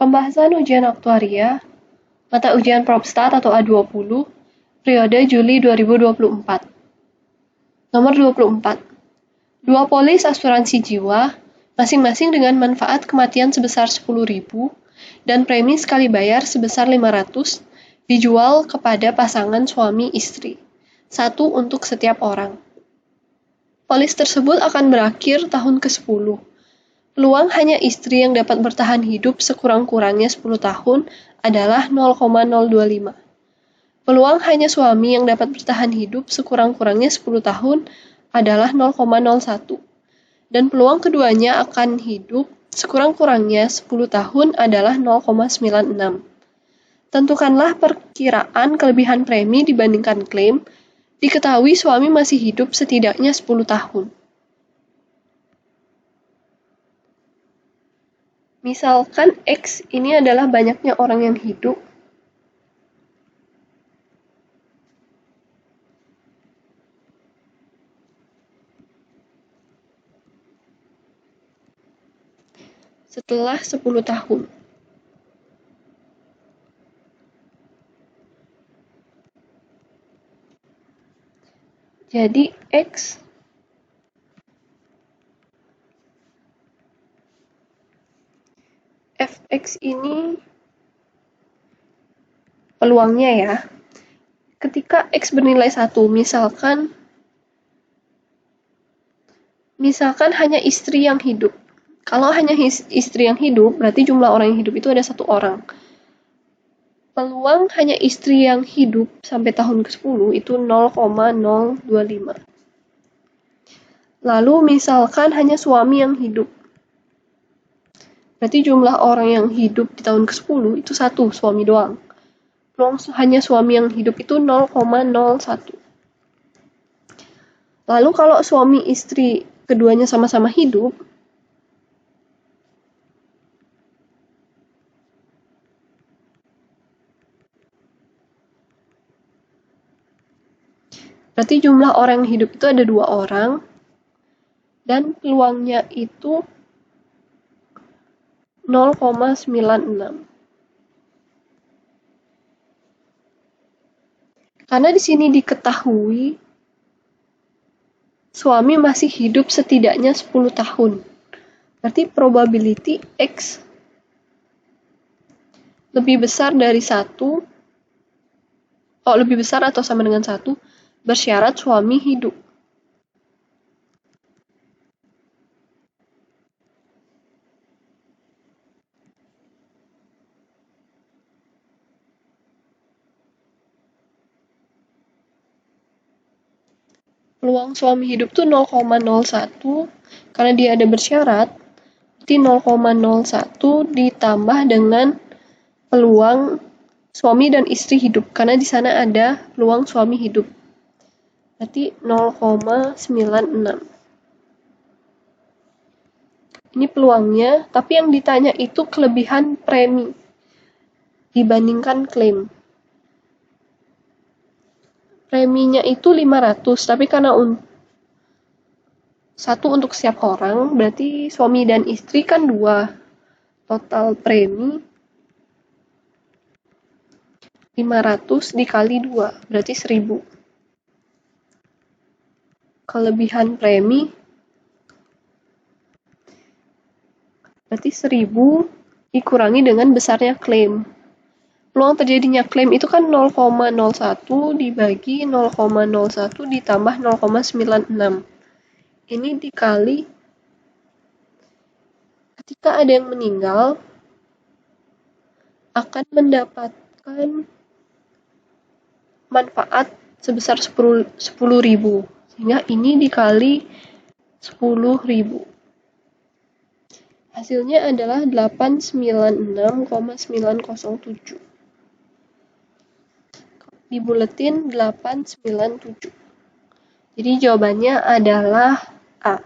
Pembahasan ujian aktuaria, mata ujian Propstat atau A20, periode Juli 2024. Nomor 24. Dua polis asuransi jiwa, masing-masing dengan manfaat kematian sebesar 10.000 dan premi sekali bayar sebesar 500, dijual kepada pasangan suami istri, satu untuk setiap orang. Polis tersebut akan berakhir tahun ke-10. Peluang hanya istri yang dapat bertahan hidup sekurang-kurangnya 10 tahun adalah 0,025. Peluang hanya suami yang dapat bertahan hidup sekurang-kurangnya 10 tahun adalah 0,01. Dan peluang keduanya akan hidup sekurang-kurangnya 10 tahun adalah 0,96. Tentukanlah perkiraan kelebihan premi dibandingkan klaim. Diketahui suami masih hidup setidaknya 10 tahun. Misalkan X ini adalah banyaknya orang yang hidup. Setelah 10 tahun. Jadi X Fx ini peluangnya ya. Ketika X bernilai 1, misalkan hanya istri yang hidup. Kalau hanya istri yang hidup, berarti jumlah orang yang hidup itu ada 1 orang. Peluang hanya istri yang hidup sampai tahun ke-10 itu 0,025. Lalu misalkan hanya suami yang hidup. Berarti jumlah orang yang hidup di tahun ke-10 itu 1, suami doang. Peluang hanya suami yang hidup itu 0,01. Lalu kalau suami istri keduanya sama-sama hidup, berarti jumlah orang yang hidup itu ada 2 orang, dan peluangnya itu 0,96. Karena di sini diketahui suami masih hidup setidaknya 10 tahun. Berarti probability X lebih besar dari 1, lebih besar atau sama dengan 1, bersyarat suami hidup. Peluang suami hidup tuh 0,01, karena dia ada bersyarat, berarti 0,01 ditambah dengan peluang suami dan istri hidup, karena di sana ada peluang suami hidup. Berarti 0,96. Ini peluangnya, tapi yang ditanya itu kelebihan premi dibandingkan klaim. Preminya itu 500, tapi karena 1 untuk setiap orang, berarti suami dan istri kan 2. Total premi 500 dikali 2, berarti 1000. Kelebihan premi berarti 1000 dikurangi dengan besarnya klaim. Peluang terjadinya klaim itu kan 0,01 dibagi 0,01 ditambah 0,96. Ini dikali ketika ada yang meninggal akan mendapatkan manfaat sebesar 10.000. Sehingga ini dikali 10.000. Hasilnya adalah 896,907. Dibuletin 897. Jadi jawabannya adalah A.